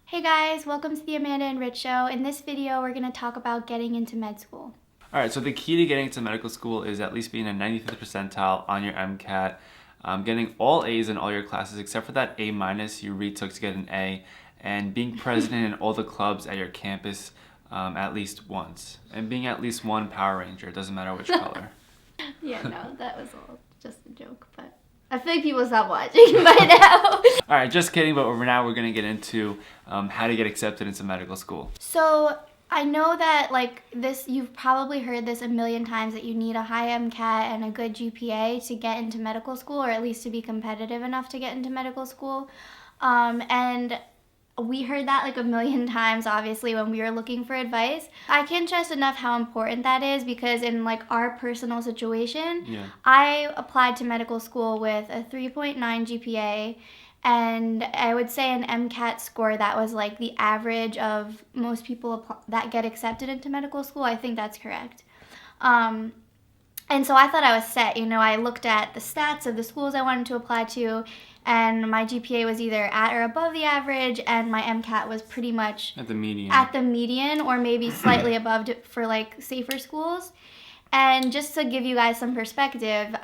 Hey guys, welcome to the Amanda and Rich Show. In this video, we're going to talk about getting into med school. Alright, so the key to getting into medical school is at least being a 95th percentile on your MCAT, getting all A's in all your classes except for that A- you retook to get an A, and being president in all the clubs at your campus at least once, and being at least one Power Ranger, it doesn't matter which color. Yeah, no, that was all just a joke, but I feel like people stopped watching by now. Alright, just kidding, but now we're going to get into how to get accepted into medical school. So, I know that you've probably heard this a million times that you need a high MCAT and a good GPA to get into medical school, or at least to be competitive enough to get into medical school. And we heard that like a million times, obviously, when we were looking for advice. I can't stress enough how important that is because in like our personal situation, I applied to medical school with a 3.9 GPA and I would say an MCAT score that was like the average of most people that get accepted into medical school. I think that's correct. And so I thought I was set. I looked at the stats of the schools I wanted to apply to, and my GPA was either at or above the average, and my MCAT was pretty much At the median. At the median, or maybe slightly above for like safer schools. And just to give you guys some perspective,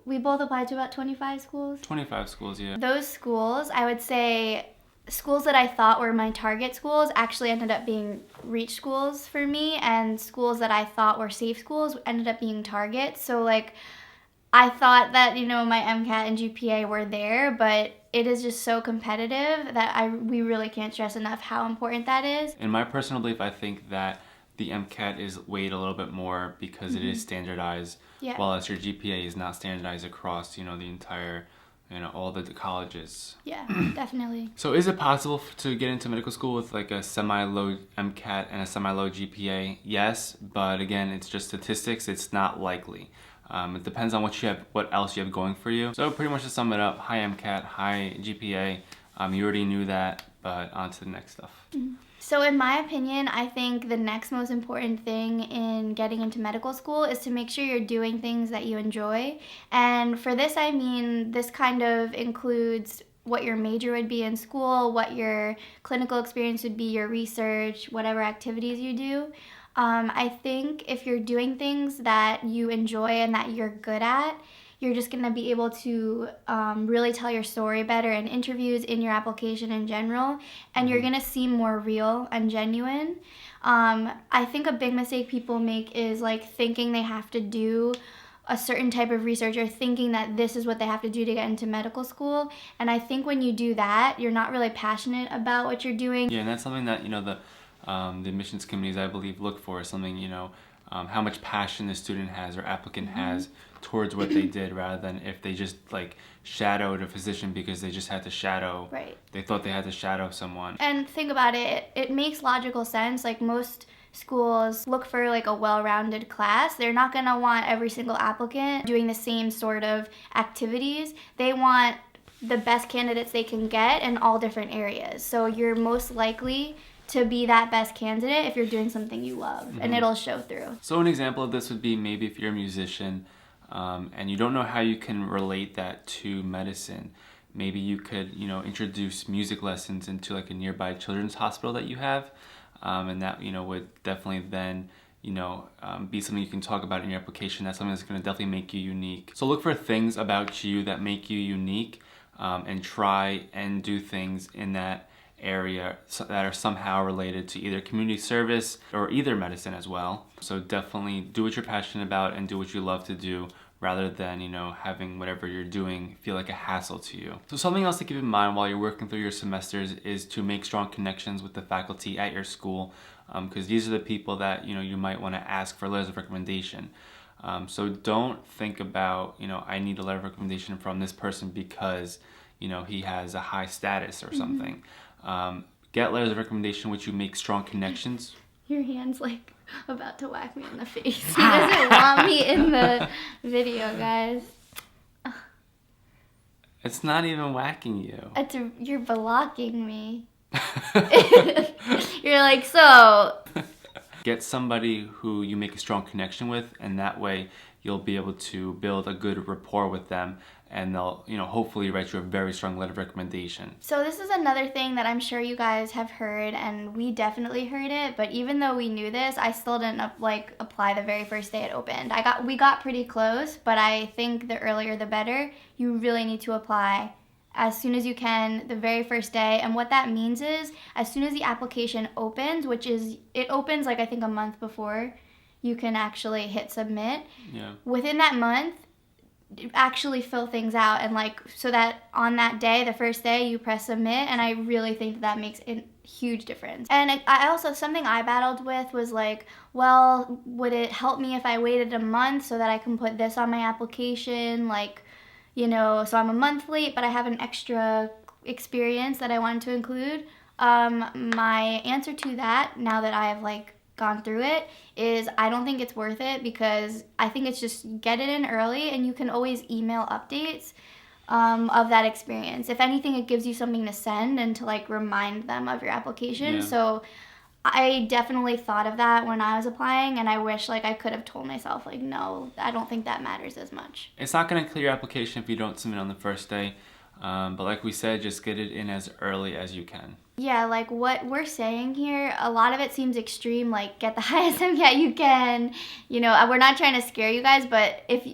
we both applied to about 25 schools. 25 schools, yeah. Those schools, I would say, schools that I thought were my target schools actually ended up being reach schools for me, and schools that I thought were safe schools ended up being targets. So like I thought that my MCAT and GPA were there, but it is just so competitive that we really can't stress enough how important that is. In my personal belief, I think that the MCAT is weighed a little bit more because it is standardized, while as your GPA is not standardized across, the entire, all the colleges. Yeah, definitely. So is it possible to get into medical school with like a semi-low MCAT and a semi-low GPA? Yes, but again, it's just statistics. It's not likely. It depends on what else you have going for you. So pretty much to sum it up, high MCAT, high GPA. You already knew that, but on to the next stuff. So in my opinion, I think the next most important thing in getting into medical school is to make sure you're doing things that you enjoy. And for this, I mean, this kind of includes what your major would be in school, what your clinical experience would be, your research, whatever activities you do. I think if you're doing things that you enjoy and that you're good at, you're just going to be able to really tell your story better in interviews, in your application in general, and you're going to seem more real and genuine. I think a big mistake people make is like thinking they have to do a certain type of research or thinking that this is what they have to do to get into medical school. And I think when you do that, you're not really passionate about what you're doing. Yeah, and that's something that, the admissions committees, I believe, look for, something, how much passion the student has or applicant has towards what they did, rather than if they just like shadowed a physician because they just had to shadow. Right. They thought they had to shadow someone. And think about it, it makes logical sense. Like most schools look for like a well-rounded class. They're not going to want every single applicant doing the same sort of activities. They want the best candidates they can get in all different areas. So you're most likely to be that best candidate if you're doing something you love, and it'll show through. So an example of this would be maybe if you're a musician and you don't know how you can relate that to medicine. Maybe you could, introduce music lessons into like a nearby children's hospital that you have, and that, would definitely then, be something you can talk about in your application. That's something that's going to definitely make you unique. So look for things about you that make you unique, and try and do things in that area that are somehow related to either community service or either medicine as well. So definitely do what you're passionate about and do what you love to do, rather than, having whatever you're doing feel like a hassle to you. So something else to keep in mind while you're working through your semesters is to make strong connections with the faculty at your school, because these are the people that, you might want to ask for letters of recommendation. So don't think about, I need a letter of recommendation from this person because, he has a high status or something. Get letters of recommendation which you make strong connections. Your hand's like about to whack me in the face. He doesn't want me in the video, guys. It's not even whacking you. You're blocking me. You're like, so. Get somebody who you make a strong connection with, and that way you'll be able to build a good rapport with them and they'll, hopefully write you a very strong letter of recommendation. So this is another thing that I'm sure you guys have heard, and we definitely heard it, but even though we knew this, I still didn't apply the very first day it opened. We got pretty close, but I think the earlier the better. You really need to apply as soon as you can, the very first day. And what that means is, as soon as the application opens, it opens I think a month before you can actually hit submit. Yeah. Within that month, actually fill things out, and so that on that day, the first day, you press submit. And I really think that makes a huge difference. And I also, something I battled with was well, would it help me if I waited a month so that I can put this on my application, so I'm a month late, but I have an extra experience that I wanted to include? My answer to that, now that I have gone through it, is I don't think it's worth it, because I think it's just get it in early, and you can always email updates of that experience. If anything, it gives you something to send and to remind them of your application. Yeah. So I definitely thought of that when I was applying, and I wish I could have told myself no, I don't think that matters as much. It's not going to clear your application if you don't submit on the first day, but like we said, just get it in as early as you can. Yeah, what we're saying here, a lot of it seems extreme, get the highest MCAT you can. We're not trying to scare you guys, but if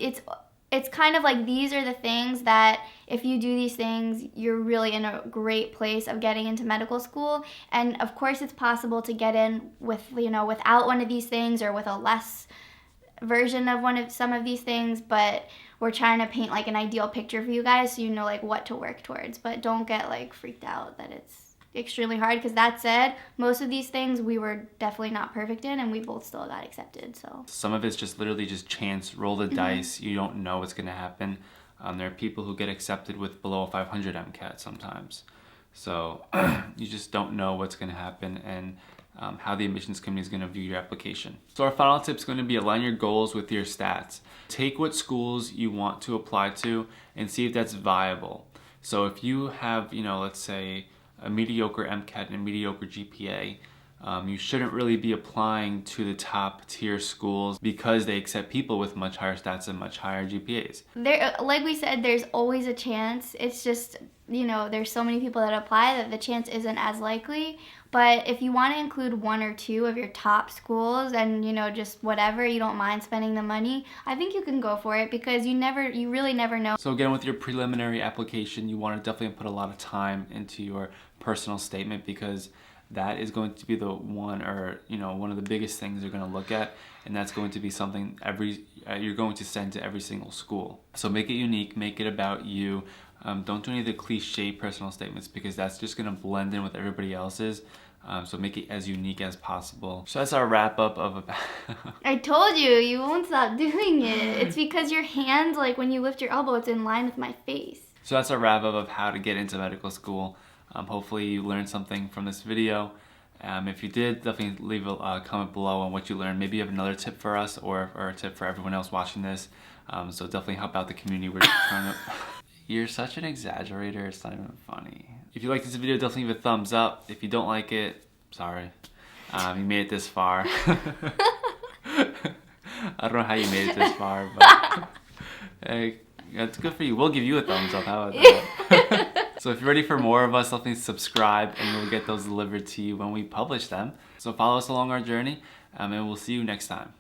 it's kind of these are the things that if you do these things, you're really in a great place of getting into medical school. And of course, it's possible to get in without one of these things, or with a less version of some of these things, but we're trying to paint an ideal picture for you guys, so you know what to work towards. But don't get freaked out that it's extremely hard, because that said, most of these things we were definitely not perfect in, and we both still got accepted. So some of it's just literally just chance, roll the dice. You don't know what's going to happen. There are people who get accepted with below a 500 MCAT sometimes, so you just don't know what's going to happen, and how the admissions committee is going to view your application. So our final tip is going to be align your goals with your stats. Take what schools you want to apply to and see if that's viable. So if you have, let's say a mediocre MCAT and a mediocre GPA, you shouldn't really be applying to the top tier schools, because they accept people with much higher stats and much higher GPAs. Like we said, there's always a chance. It's just, there's so many people that apply that the chance isn't as likely. But if you want to include one or two of your top schools, and just whatever, you don't mind spending the money, I think you can go for it, because you really never know. So again, with your preliminary application, you want to definitely put a lot of time into your personal statement, because that is going to be the one, or one of the biggest things they're going to look at, and that's going to be something you're going to send to every single school. So make it unique, make it about you. Don't do any of the cliche personal statements, because that's just going to blend in with everybody else's. So make it as unique as possible. So that's our wrap up of I told you won't stop doing it. It's because your hands, when you lift your elbow, it's in line with my face. So that's our wrap up of how to get into medical school. Hopefully you learned something from this video. If you did, definitely leave a comment below on what you learned. Maybe you have another tip for us, or a tip for everyone else watching this. So definitely help out the community. We're trying to... You're such an exaggerator, it's not even funny. If you like this video, definitely give it a thumbs up. If you don't like it, sorry. You made it this far. I don't know how you made it this far, but hey, that's good for you. We'll give you a thumbs up, how about that? So if you're ready for more of us, definitely subscribe, and we'll get those delivered to you when we publish them. So follow us along our journey, and we'll see you next time.